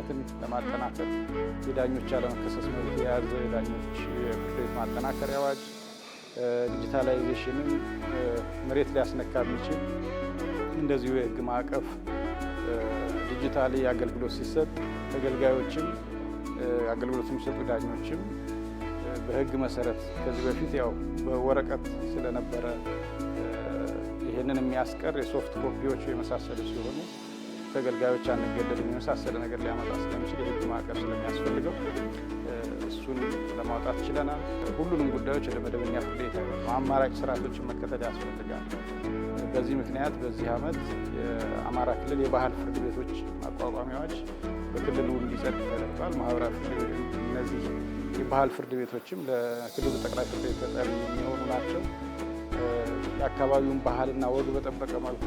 ተጠያቂነትን ለማጠናከር የዳኞች ያለመከሰስ መብት የያዘ የዳኞች የፍርድ ቤት ማጠናከሪያ አዋጅ፣ ዲጂታላይዜሽንን መሬት ሊያስነካ የሚችል እንደዚሁ የህግ ማዕቀፍ ዲጂታሊ አገልግሎት ሲሰጥ ተገልጋዮችም አገልግሎት የሚሰጡ ዳኞችም በህግ መሰረት ከዚህ በፊት ያው በወረቀት ስለነበረ ይህንን የሚያስቀር የሶፍት ኮፒዎች የመሳሰሉ ሲሆኑ ተገልጋዮች አንገደድም የመሳሰለ ነገር ሊያመጣ ስለሚችል የህግ ማዕቀፍ ስለሚያስፈልገው እሱን ለማውጣት ችለናል። ሁሉንም ጉዳዮች ወደ መደበኛ ፍርድ ቤት አማራጭ ስርዓቶችን መከተል ያስፈልጋል። በዚህ ምክንያት በዚህ ዓመት የአማራ ክልል የባህል ፍርድ ቤቶች ማቋቋሚያ አዋጅ በክልሉ እንዲጸድቅ ተደርጓል። ማህበራዊ ፍርድ ቤቶች እነዚህ የባህል ፍርድ ቤቶችም ለክልሉ ጠቅላይ ፍርድ ቤት ተጠሪ የሚሆኑ ናቸው። የአካባቢውን ባህልና ወግ በጠበቀ መልኩ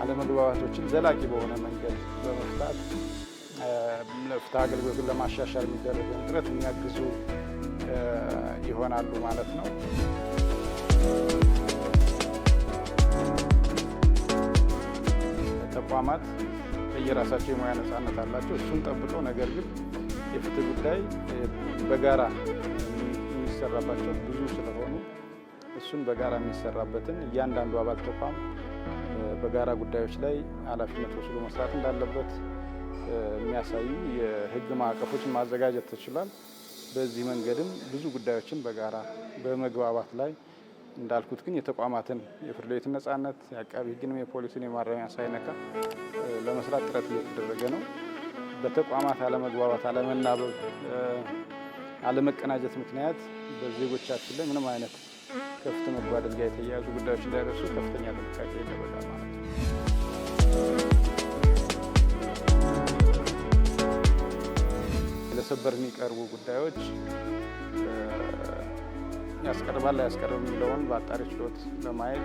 አለመግባባቶችን ዘላቂ በሆነ መንገድ በመፍታት ፍትሐ አገልግሎቱን ለማሻሻል የሚደረገውን ጥረት የሚያግዙ ይሆናሉ ማለት ነው። ተቋማት የራሳቸው የሙያ ነጻነት አላቸው። እሱን ጠብቀው ነገር ግን የፍትህ ጉዳይ በጋራ የሚሰራባቸው ብዙ ስለሆኑ እሱን በጋራ የሚሰራበትን እያንዳንዱ አባል ተቋም በጋራ ጉዳዮች ላይ ኃላፊነት ወስዶ መስራት እንዳለበት የሚያሳዩ የህግ ማዕቀፎችን ማዘጋጀት ተችሏል። በዚህ መንገድም ብዙ ጉዳዮችን በጋራ በመግባባት ላይ እንዳልኩት ግን የተቋማትን የፍርድ ቤትን ነጻነት የአቃቢ ህግንም የፖሊስን የማረሚያ ሳይነካ ለመስራት ጥረት እየተደረገ ነው። በተቋማት አለመግባባት፣ አለመናበብ፣ አለመቀናጀት ምክንያት በዜጎቻችን ላይ ምንም አይነት ከፍትህ መጓደል ጋር የተያያዙ ጉዳዮች እንዳይደርሱ ከፍተኛ ጥንቃቄ ይደረጋል ማለት ነው። ለሰበር የሚቀርቡ ጉዳዮች ያስቀርባል አያስቀርብም የሚለውን በአጣሪ ችሎት ለማየት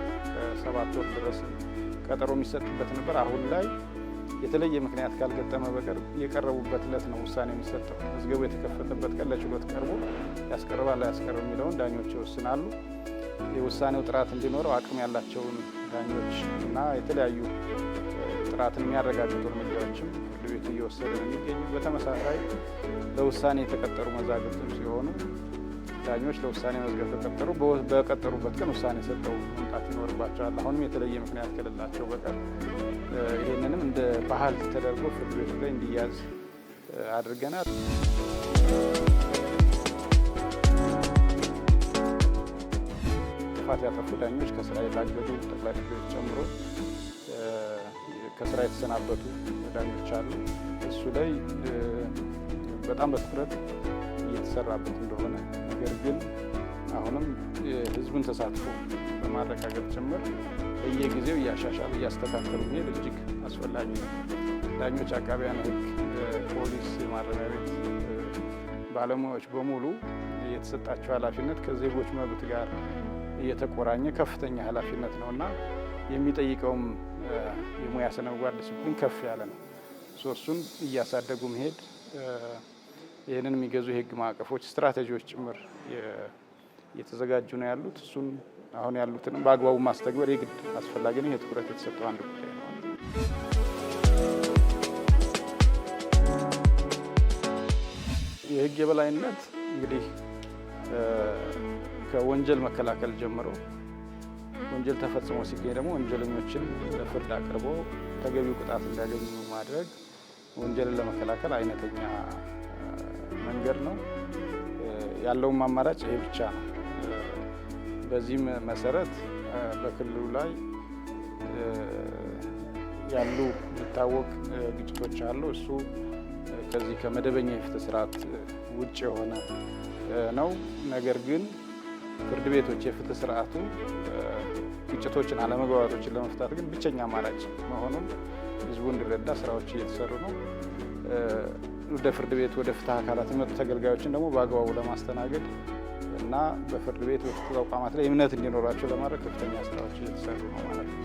ከ7 ወር ድረስ ቀጠሮ የሚሰጥበት ነበር። አሁን ላይ የተለየ ምክንያት ካልገጠመ በቀር የቀረቡበት ዕለት ነው ውሳኔ የሚሰጠው። መዝገቡ የተከፈተበት ቀን ለችሎት ቀርቦ ያስቀርባል አያስቀርብ የሚለውን ዳኞች ይወስናሉ። የውሳኔው ጥራት እንዲኖረው አቅም ያላቸውን ዳኞች እና የተለያዩ ጥራትን የሚያረጋግጡ እርምጃዎችም ፍርድ ቤቱ እየወሰደ ነው የሚገኙ። በተመሳሳይ ለውሳኔ የተቀጠሩ መዛግብትም ሲሆኑ ዳኞች ለውሳኔ መዝገብ ተቀጠሩ በቀጠሩበት ቀን ውሳኔ ሰጠው መምጣት ይኖርባቸዋል። አሁንም የተለየ ምክንያት ከሌላቸው በቀር ይህንንም እንደ ባህል ተደርጎ ፍርድ ቤቱ ላይ እንዲያዝ አድርገናል። ጥፋት ያጠፉ ዳኞች ከስራ የታገዱ ጠቅላይ ፍርድ ቤት ጨምሮ ከስራ የተሰናበቱ ዳኞች አሉ። እሱ ላይ በጣም በትኩረት እየተሰራበት እንደሆነ ነገር ግን አሁንም የህዝቡን ተሳትፎ በማረጋገጥ ጭምር በየጊዜው እያሻሻሉ እያስተካከሉ መሄድ እጅግ አስፈላጊ ነው። ዳኞች፣ አቃቢያን ህግ፣ ፖሊስ፣ የማረሚያ ቤት ባለሙያዎች በሙሉ የተሰጣቸው ኃላፊነት ከዜጎች መብት ጋር እየተቆራኘ ከፍተኛ ኃላፊነት ነው እና የሚጠይቀውም የሙያ ስነ ምግባር ዲሲፕሊን ከፍ ያለ ነው። እሱን እያሳደጉ መሄድ ይህንን የሚገዙ የህግ ማዕቀፎች፣ ስትራቴጂዎች ጭምር እየተዘጋጁ ነው ያሉት። እሱን አሁን ያሉትንም በአግባቡ ማስተግበር የግድ አስፈላጊ ነው። የትኩረት የተሰጠው አንዱ ጉዳይ ነው። የህግ የበላይነት እንግዲህ ከወንጀል መከላከል ጀምሮ ወንጀል ተፈጽሞ ሲገኝ ደግሞ ወንጀለኞችን ለፍርድ አቅርቦ ተገቢው ቅጣት እንዲያገኙ ማድረግ ወንጀልን ለመከላከል አይነተኛ መንገድ ነው። ያለውም አማራጭ ይሄ ብቻ ነው። በዚህም መሰረት በክልሉ ላይ ያሉ የሚታወቅ ግጭቶች አሉ። እሱ ከዚህ ከመደበኛ የፍትህ ስርዓት ውጭ የሆነ ነው። ነገር ግን ፍርድ ቤቶች የፍትህ ስርዓቱ ግጭቶችን፣ አለመግባባቶችን ለመፍታት ግን ብቸኛ አማራጭ መሆኑን ህዝቡ እንዲረዳ ስራዎች እየተሰሩ ነው። ወደ ፍርድ ቤት ወደ ፍትህ አካላት የመጡ ተገልጋዮችን ደግሞ በአግባቡ ለማስተናገድ እና በፍርድ ቤት በፍትህ ተቋማት ላይ እምነት እንዲኖራቸው ለማድረግ ከፍተኛ ስራዎች እየተሰሩ ነው ማለት ነው።